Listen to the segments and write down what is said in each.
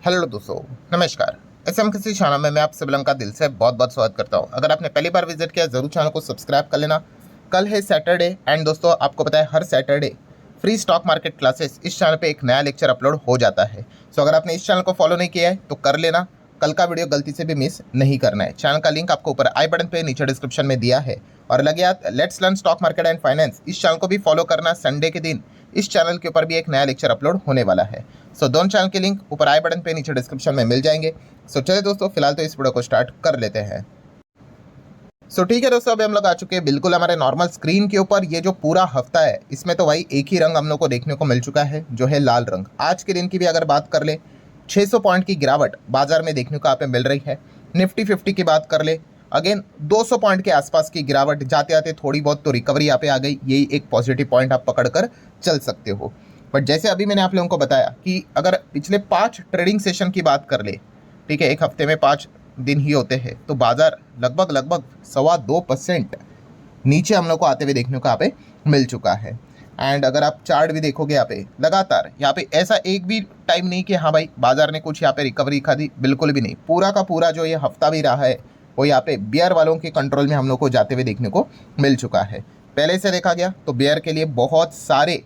Hello दोस्तों, नमस्कार। SM किसी चैनल में मैं आप सभी का दिल से बहुत बहुत स्वागत करता हूं। अगर आपने पहली बार विजिट किया जरूर चैनल को सब्सक्राइब कर लेना। कल है सैटरडे एंड दोस्तों आपको पता है हर Saturday free stock market classes इस चैनल पे एक नया लेक्चर अपलोड हो जाता है। सो अगर आपने इस चैनल को फॉलो नहीं किया है तो कर लेना। कल का वीडियो गलती से भी मिस नहीं करना है। चैनल का लिंक आपको ऊपर आई बटन पे नीचे डिस्क्रिप्शन में दिया है। और लगे याद let's learn stock market and finance, इस चैनल को भी फॉलो करना। संडे के दिन इस चैनल के ऊपर भी एक नया लेक्चर अपलोड होने वाला है। सो दोनों चैनल के लिंक ऊपर आई बटन पे नीचे डिस्क्रिप्शन में मिल जाएंगे। सो चलिए दोस्तों फिलहाल तो इस वीडियो को स्टार्ट कर लेते हैं। सो ठीक है दोस्तों, अभी हम लोग आ चुके हैं बिल्कुल हमारे नॉर्मल स्क्रीन के ऊपर। ये जो पूरा हफ्ता है इसमें तो भाई एक ही रंग हम लोग को देखने को मिल चुका है जो है लाल रंग। आज के दिन की भी अगर बात कर ले 600 पॉइंट की गिरावट बाजार में देखने को यहाँ पे मिल रही है। निफ्टी 50 की बात कर ले अगेन 200 पॉइंट के आसपास की गिरावट, जाते आते थोड़ी बहुत तो रिकवरी यहाँ पे आ गई। यही एक पॉजिटिव पॉइंट आप पकड़ कर चल सकते हो। बट जैसे अभी मैंने आप लोगों को बताया कि अगर पिछले 5 ट्रेडिंग सेशन की बात कर ले, ठीक है, एक हफ्ते में 5 दिन ही होते हैं, तो बाजार लगभग लगभग 2.25% नीचे हम लोग को आते हुए देखने को यहाँ पे मिल चुका है। एंड अगर आप चार्ट भी देखोगे यहाँ पे लगातार यहाँ पे ऐसा एक भी टाइम नहीं कि हाँ भाई बाजार ने कुछ यहाँ पे रिकवरी खा दी, बिल्कुल भी नहीं। पूरा का पूरा जो ये हफ्ता भी रहा है वो यहाँ पे बियर वालों के कंट्रोल में हम लोग को जाते हुए देखने को मिल चुका है। पहले से देखा गया तो बियर के लिए बहुत सारे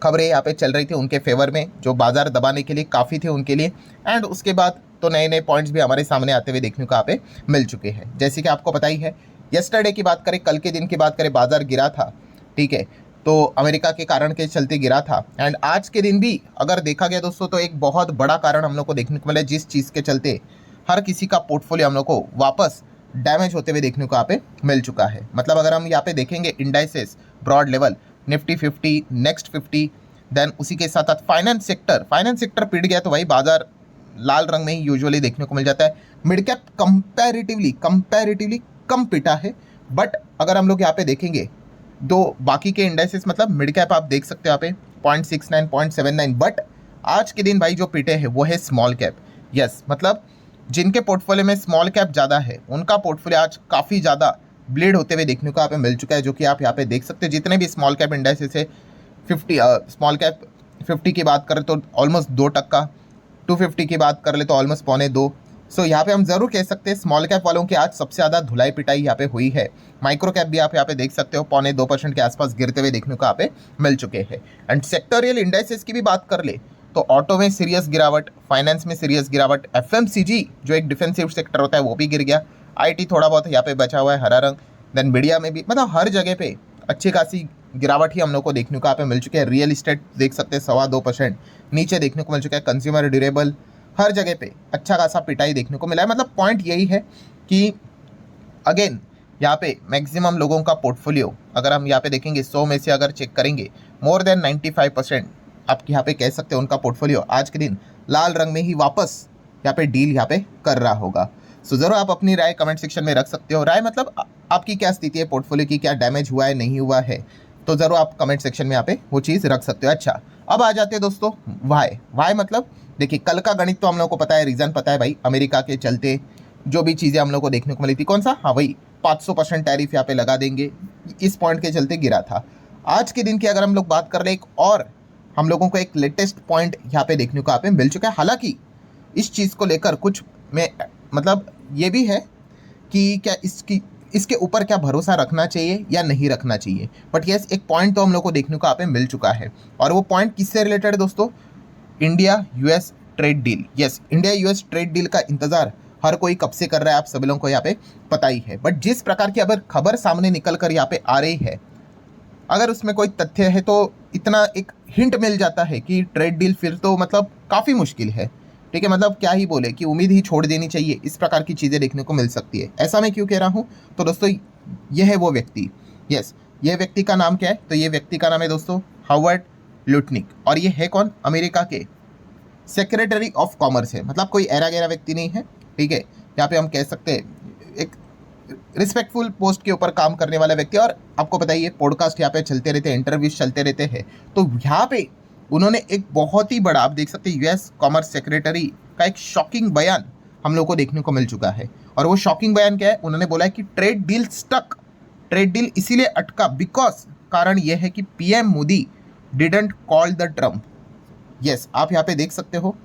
खबरें यहाँ पे चल रही थी उनके फेवर में, जो बाजार दबाने के लिए काफ़ी थे उनके लिए। एंड उसके बाद तो नए नए पॉइंट्स भी हमारे सामने आते हुए देखने को यहाँ पे मिल चुके हैं। जैसे कि आपको पता ही है, यस्टरडे की बात करें, कल के दिन की बात करें, बाजार गिरा था, ठीक है, तो अमेरिका के कारण के चलते गिरा था। एंड आज के दिन भी अगर देखा गया दोस्तों तो एक बहुत बड़ा कारण हम लोग को देखने को मिला, जिस चीज़ के चलते हर किसी का पोर्टफोलियो हम लोग को वापस डैमेज होते हुए देखने को यहाँ पे मिल चुका है। मतलब अगर हम यहाँ पे देखेंगे indices broad level, Nifty 50, next 50, then उसी के साथ साथ फाइनेंस सेक्टर पिट गया तो भाई बाजार लाल रंग में ही यूजुअली देखने को मिल जाता है। मिड कैप कंपैरेटिवली कम पिटा है। बट अगर हम लोग यहाँ पे देखेंगे दो बाकी के इंडाइसेस, मतलब मिड कैप आप देख सकते हो यहाँ पे 0.69 0.79, बट आज के दिन भाई जो पिटे हैं वो है स्मॉल कैप। यस, मतलब जिनके पोर्टफोलियो में स्मॉल कैप ज़्यादा है उनका पोर्टफोलियो आज काफ़ी ज़्यादा ब्लीड होते हुए देखने को यहाँ पे मिल चुका है, जो कि आप यहाँ पे देख सकते हैं। जितने भी स्मॉल कैप इंडाइसेस है 50, स्मॉल कैप 50 की बात करें तो ऑलमोस्ट 2%, 250 की बात कर ले तो ऑलमोस्ट 1.25। सो यहाँ पे हम जरूर कह सकते हैं स्मॉल कैप वालों की आज सबसे ज़्यादा धुलाई पिटाई यहाँ पे हुई है। माइक्रो कैप भी आप यहाँ पे देख सकते हो 0.25% के आसपास गिरते हुए देखने को यहाँ पे मिल चुके हैं। एंड सेक्टोरियल इंडाइसेस की भी बात कर ले तो ऑटो में सीरियस गिरावट, फाइनेंस में सीरियस गिरावट, एफएमसीजी जो एक डिफेंसिव सेक्टर होता है वो भी गिर गया, आईटी थोड़ा बहुत यहाँ पे बचा हुआ है हरा रंग, देन मीडिया में भी, मतलब हर जगह पे अच्छी खासी गिरावट ही हम लोग को देखने को यहाँ पे मिल चुकी है। रियल इस्टेट देख सकते हैं 2.25% नीचे देखने को मिल चुका है। कंज्यूमर ड्यूरेबल हर जगह पे अच्छा खासा पिटाई देखने को मिला है। मतलब पॉइंट यही है कि अगेन यहाँ पे मैक्सिमम लोगों का पोर्टफोलियो अगर हम यहाँ पे देखेंगे 100 में से अगर चेक करेंगे मोर देन 95% आप यहाँ पे कह सकते हैं उनका पोर्टफोलियो आज के दिन लाल रंग में ही वापस यहाँ पे डील यहाँ पे कर रहा होगा। सो ज़रूर आप अपनी राय कमेंट सेक्शन में रख सकते हो। राय मतलब आपकी क्या स्थिति है, पोर्टफोलियो की क्या डैमेज हुआ है नहीं हुआ है, तो ज़रूर आप कमेंट सेक्शन में यहाँ पे वो चीज़ रख सकते हो। अच्छा, अब आ जाते हैं दोस्तों वाई मतलब देखिए कल का गणित तो हम लोग को पता है, रीज़न पता है भाई, अमेरिका के चलते जो भी चीज़ें हम लोग को देखने को मिली थी, कौन सा, हाँ वही 500% टैरिफ यहाँ पे लगा देंगे, इस पॉइंट के चलते गिरा था। आज के दिन की अगर हम लोग बात कर ले एक और हम लोगों को एक लेटेस्ट पॉइंट यहाँ पे देखने को यहाँ पे मिल चुका है। हालांकि इस चीज़ को लेकर कुछ में मतलब ये भी है कि क्या इसके ऊपर क्या भरोसा रखना चाहिए या नहीं रखना चाहिए। बट यस, एक पॉइंट तो हम लोग को देखने को यहाँ पे मिल चुका है। और वो पॉइंट किससे रिलेटेड है दोस्तों, India US trade deal. Yes, India US trade deal का इंतजार हर कोई कब से कर रहा है, आप सभी लोगों को यहाँ पे पता ही है। बट जिस प्रकार की अगर खबर सामने निकल कर यहाँ पे आ रही है, अगर उसमें कोई तथ्य है तो इतना एक हिंट मिल जाता है कि ट्रेड डील फिर तो मतलब काफ़ी मुश्किल है, ठीक है। मतलब क्या ही बोले कि उम्मीद ही छोड़ देनी चाहिए, इस प्रकार की चीज़ें देखने को मिल सकती है। ऐसा मैं क्यों कह रहा हूँ, तो दोस्तों ये है वो व्यक्ति। यस, ये व्यक्ति का नाम क्या है, तो ये व्यक्ति का नाम है दोस्तों हावर्ड लुटनिक। और ये है कौन, अमेरिका के सेक्रेटरी ऑफ कॉमर्स है। मतलब कोई ऐरा गैरा व्यक्ति नहीं है, ठीक है। यहाँ पे हम कह सकते हैं एक रिस्पेक्टफुल पोस्ट के ऊपर काम करने वाला व्यक्ति। और आपको पता ही है पॉडकास्ट यहाँ पे चलते रहते हैं, इंटरव्यूज चलते रहते हैं। तो यहाँ पे उन्होंने एक बहुत ही बड़ा, आप देख सकते हैं, यूएस कॉमर्स सेक्रेटरी का एक शॉकिंग बयान हम लोग को देखने को मिल चुका है। और वो शॉकिंग बयान क्या है, उन्होंने बोला है कि trade deal stuck, trade deal इसीलिए अटका बिकॉज कारण यह है कि PM Modi didn't call the Trump. Yes, आप यहाँ पे देख सकते हो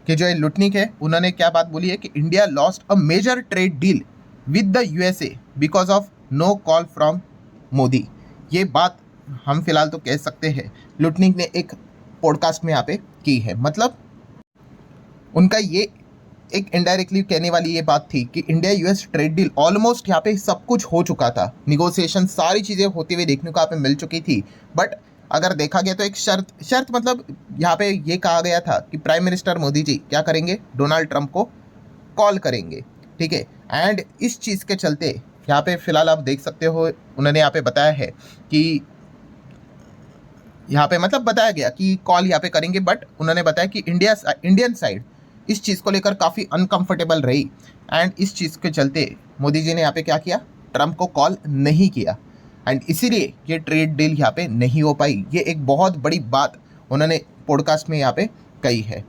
कि जो लुटनिक है उन्होंने क्या बात बोली है कि India lost a major trade deal with the USA because of no call from Modi. ये बात हम फिलहाल तो कह सकते हैं लुटनिक ने एक पॉडकास्ट में यहाँ पे की है। मतलब उनका ये एक इनडायरेक्टली कहने वाली ये बात थी कि India US trade deal almost यहाँ पे सब कुछ हो चुका था, निगोशिएशन सारी चीज़ें होते हुए देखने को यहाँ पे मिल चुकी थी। बट अगर देखा गया तो एक शर्त मतलब यहाँ पे ये कहा गया था कि प्राइम मिनिस्टर मोदी जी क्या करेंगे, डोनाल्ड ट्रंप को कॉल करेंगे, ठीक है। एंड इस चीज़ के चलते यहाँ पे फिलहाल आप देख सकते हो उन्होंने यहाँ पे बताया है कि यहाँ पे मतलब बताया गया कि कॉल यहाँ पे करेंगे, बट उन्होंने बताया कि इंडियन साइड इस चीज़ को लेकर काफ़ी अनकंफर्टेबल रही एंड इस चीज़ के चलते मोदी जी ने यहाँ पे क्या किया, ट्रंप को कॉल नहीं किया एंड इसीलिए ये ट्रेड डील यहाँ पे नहीं हो पाई। ये एक बहुत बड़ी बात उन्होंने पॉडकास्ट में यहाँ पे कही है,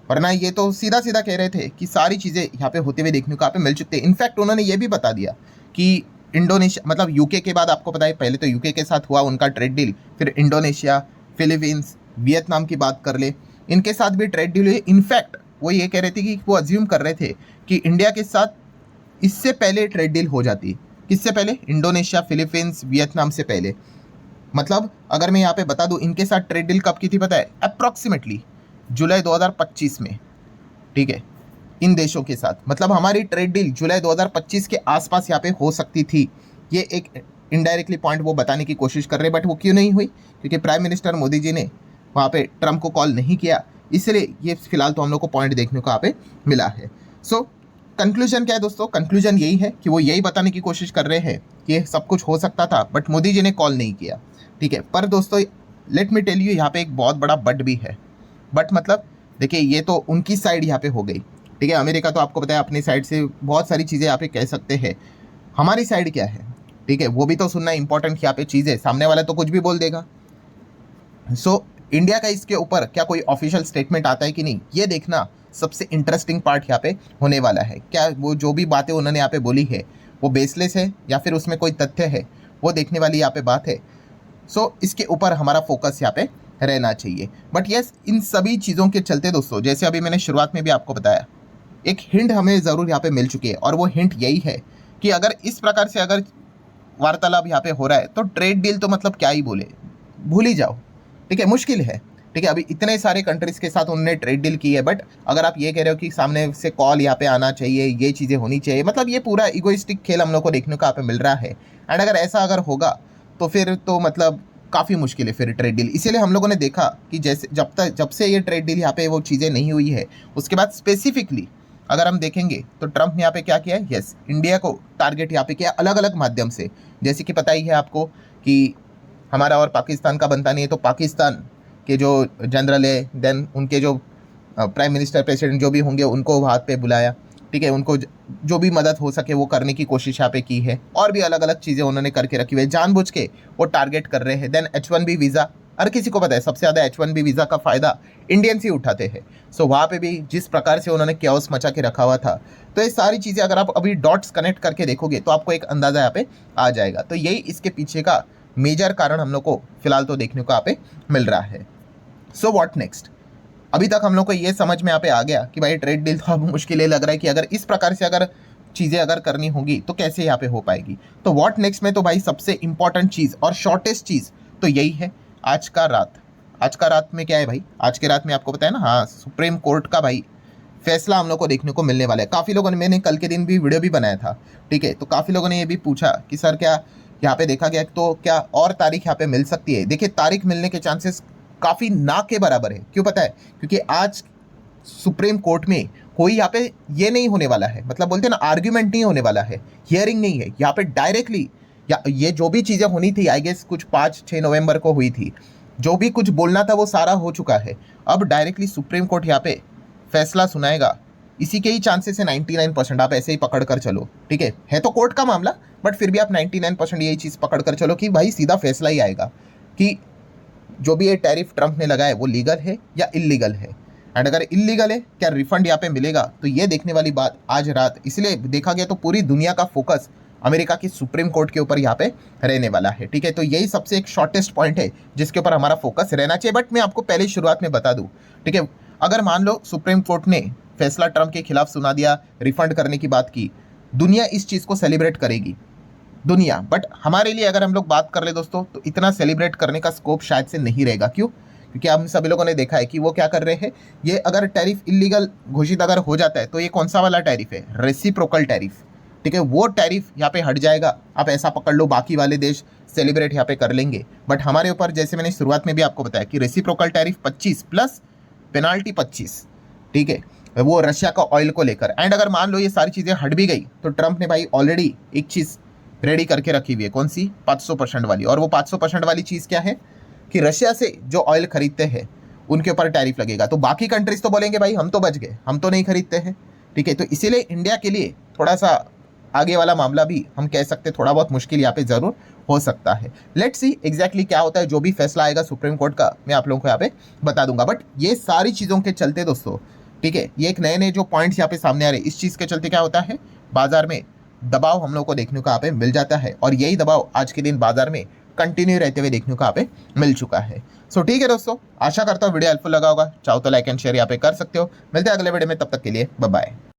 वरना ये तो सीधा सीधा कह रहे थे कि सारी चीज़ें यहाँ पे होते हुए देखने को यहाँ पे मिल चुकते हैं। इनफैक्ट उन्होंने ये भी बता दिया कि इंडोनेशिया मतलब यूके के बाद आपको पता है पहले तो यूके के साथ हुआ उनका ट्रेड डील, फिर इंडोनेशिया, फिलीपींस, वियतनाम की बात कर ले, इनके साथ भी ट्रेड डील हुई। इनफैक्ट वो ये कह रहे थे कि वो अज्यूम कर रहे थे कि इंडिया के साथ इससे पहले ट्रेड डील हो जाती। किससे पहले? इंडोनेशिया, फिलीपींस, वियतनाम से पहले। मतलब अगर मैं यहाँ पे बता दूँ इनके साथ ट्रेड डील कब की थी पता है? अप्रॉक्सीमेटली जुलाई 2025 में, ठीक है, इन देशों के साथ। मतलब हमारी ट्रेड डील जुलाई 2025 के आसपास यहाँ पे हो सकती थी। ये एक इनडायरेक्टली पॉइंट वो बताने की कोशिश कर रहे हैं, बट वो क्यों नहीं हुई? क्योंकि प्राइम मिनिस्टर मोदी जी ने वहाँ पे ट्रंप को कॉल नहीं किया, इसलिए ये फिलहाल तो हम लोग को पॉइंट देखने को यहाँ पे मिला है। सो कंक्लूजन क्या है दोस्तों? कंक्लूजन यही है कि वो यही बताने की कोशिश कर रहे हैं कि सब कुछ हो सकता था बट मोदी जी ने कॉल नहीं किया, ठीक है। पर दोस्तों लेट मी टेल यू यहाँ पे एक बहुत बड़ा बट भी है। बट मतलब देखिए ये तो उनकी साइड यहाँ पे हो गई, ठीक है। अमेरिका तो आपको पता है अपनी साइड से बहुत सारी चीज़ें यहाँ पे कह सकते हैं। हमारी साइड क्या है, ठीक है, वो भी तो सुनना इंपॉर्टेंट यहाँ पे चीज़ है। सामने वाला तो कुछ भी बोल देगा। सो इंडिया का इसके ऊपर क्या कोई ऑफिशियल स्टेटमेंट आता है कि नहीं, ये देखना सबसे इंटरेस्टिंग पार्ट यहाँ पे होने वाला है। क्या वो जो भी बातें उन्होंने यहाँ पे बोली है वो बेसलेस है या फिर उसमें कोई तथ्य है, वो देखने वाली यहाँ पे बात है। सो इसके ऊपर हमारा फोकस यहाँ पे रहना चाहिए। बट यस, इन सभी चीज़ों के चलते दोस्तों, जैसे अभी मैंने शुरुआत में भी आपको बताया, एक हिंट हमें ज़रूर यहाँ पे मिल चुकी है और वो हिंट यही है कि अगर इस प्रकार से अगर वार्तालाप यहाँ पे हो रहा है तो ट्रेड डील तो मतलब क्या ही बोले, भूल ही जाओ, ठीक है, मुश्किल है, ठीक है। अभी इतने सारे कंट्रीज़ के साथ उन्होंने ट्रेड डील की है, बट अगर आप ये कह रहे हो कि सामने से कॉल यहाँ पे आना चाहिए, ये चीज़ें होनी चाहिए, मतलब ये पूरा इगोइस्टिक खेल हम लोग को देखने को यहाँ पे मिल रहा है। एंड अगर ऐसा अगर होगा तो फिर तो मतलब काफ़ी मुश्किल है फिर ट्रेड डील। इसीलिए हम लोगों ने देखा कि जैसे जब से ये ट्रेड डील यहाँ पे वो चीज़ें नहीं हुई है, उसके बाद स्पेसिफिकली अगर हम देखेंगे तो ट्रंप ने यहाँ पे क्या किया है, यस, इंडिया को टारगेट यहाँ पे किया अलग अलग माध्यम से। जैसे कि पता ही है आपको कि हमारा और पाकिस्तान का बनता नहीं है, तो पाकिस्तान के जो जनरल है, देन उनके जो प्राइम मिनिस्टर, प्रेसिडेंट जो भी होंगे उनको वहाँ पे बुलाया, ठीक है, उनको जो भी मदद हो सके वो करने की कोशिश यहाँ पे की है। और भी अलग अलग चीज़ें उन्होंने करके रखी हुई है, जानबूझ के वो टारगेट कर रहे हैं। देन H1B वीज़ा, हर किसी को पता है सबसे ज़्यादा H1B वीज़ा का फ़ायदा इंडियंस ही उठाते हैं। सो वहाँ पे भी जिस प्रकार से उन्होंने कैओस मचा के रखा हुआ था, तो ये सारी चीज़ें अगर आप अभी डॉट्स कनेक्ट करके देखोगे तो आपको एक अंदाज़ा यहाँ पे आ जाएगा। तो यही इसके पीछे का मेजर कारण हम लोग को फिलहाल तो देखने को यहाँ पे मिल रहा है। So what next? अभी तक हम लोग को ये समझ में यहाँ पे आ गया कि भाई ट्रेड डील तो अब मुश्किल लग रहा है कि अगर इस प्रकार से अगर चीज़ें अगर करनी होगी तो कैसे यहाँ पे हो पाएगी। तो व्हाट नेक्स्ट में तो भाई सबसे इंपॉर्टेंट चीज़ और शॉर्टेस्ट चीज़ तो यही है, आज का रात में क्या है भाई, आज के रात में आपको पता है ना, हाँ, सुप्रीम कोर्ट का भाई फैसला हम लोग को देखने को मिलने वाला है। काफ़ी लोगों ने, मैंने कल के दिन भी वीडियो भी बनाया था, ठीक है, तो काफ़ी लोगों ने ये भी पूछा कि सर क्या यहाँ पे देखा गया तो क्या और तारीख यहाँ पे मिल सकती है? देखिए तारीख मिलने के चांसेस काफ़ी ना के बराबर है। क्यों पता है? क्योंकि आज सुप्रीम कोर्ट में कोई यहाँ पे ये नहीं होने वाला है, मतलब बोलते हैं ना आर्ग्यूमेंट नहीं होने वाला है, हियरिंग नहीं है यहाँ पे, डायरेक्टली या ये जो भी चीज़ें होनी थी आई गेस कुछ 5-6 नवंबर को हुई थी, जो भी कुछ बोलना था वो सारा हो चुका है। अब डायरेक्टली सुप्रीम कोर्ट यहाँ पे फैसला सुनाएगा, इसी के ही चांसेस है 99%, आप ऐसे ही पकड़ कर चलो, ठीक है तो कोर्ट का मामला, बट फिर भी आप 99% यही चीज़ पकड़ कर चलो कि भाई सीधा फैसला ही आएगा कि जो भी ये टैरिफ ट्रंप ने लगाया वो लीगल है या इलीगल है। एंड अगर इलीगल है क्या रिफंड यहाँ पे मिलेगा? तो ये देखने वाली बात आज रात, इसलिए देखा गया तो पूरी दुनिया का फोकस अमेरिका की सुप्रीम कोर्ट के ऊपर यहाँ पे रहने वाला है, ठीक है। तो यही सबसे एक शॉर्टेस्ट पॉइंट है जिसके ऊपर हमारा फोकस रहना चाहिए। बट मैं आपको पहले शुरुआत में बता दूँ, ठीक है, अगर मान लो सुप्रीम कोर्ट ने फैसला ट्रंप के खिलाफ सुना दिया, रिफंड करने की बात की, दुनिया इस चीज़ को सेलिब्रेट करेगी, दुनिया। बट हमारे लिए अगर हम लोग बात कर ले दोस्तों, तो इतना सेलिब्रेट करने का स्कोप शायद से नहीं रहेगा। क्यों? क्योंकि हम सभी लोगों ने देखा है कि वो क्या कर रहे हैं। ये अगर टैरिफ इलीगल घोषित अगर हो जाता है तो ये कौन सा वाला टैरिफ है? Reciprocal tariff. ठीक है, वो टैरिफ यहाँ पे हट जाएगा। आप ऐसा पकड़ लो, बाकी वाले देश सेलिब्रेट यहाँ पे कर लेंगे, बट हमारे ऊपर, जैसे मैंने शुरुआत में भी आपको बताया कि रेसिप्रोकल टैरिफ 25 प्लस पेनाल्टी 25। ठीक है, वो रशिया का ऑयल को लेकर। एंड अगर मान लो ये सारी चीज़ें हट भी गई तो ट्रंप ने भाई ऑलरेडी एक चीज़ रेडी करके रखी हुई है। कौन सी? 500% वाली। और वो 500% वाली चीज़ क्या है कि रशिया से जो ऑयल खरीदते हैं उनके ऊपर टैरिफ लगेगा। तो बाकी कंट्रीज तो बोलेंगे भाई हम तो बच गए, हम तो नहीं खरीदते हैं। ठीक है, तो इसीलिए इंडिया के लिए थोड़ा सा आगे वाला मामला भी हम कह सकते हैं थोड़ा बहुत मुश्किल यहाँ पे जरूर हो सकता है। लेट्स सी एग्जैक्टली क्या होता है। जो भी फैसला आएगा सुप्रीम कोर्ट का, मैं आप लोगों को यहाँ पे बता दूंगा। बट ये सारी चीज़ों के चलते दोस्तों, ठीक है, ये एक नए नए जो पॉइंट्स यहाँ पे सामने आ रहे हैं, इस चीज़ के चलते क्या होता है, बाजार में दबाव हम लोग को देखने को यहाँ पे मिल जाता है। और यही दबाव आज के दिन बाजार में कंटिन्यू रहते हुए देखने को यहाँ पे मिल चुका है। सो ठीक है दोस्तों, आशा करता हूँ वीडियो हेल्पफुल लगा होगा। चाहो तो लाइक एंड शेयर यहाँ पे कर सकते हो। मिलते हैं अगले वीडियो में, तब तक के लिए बाय बाय।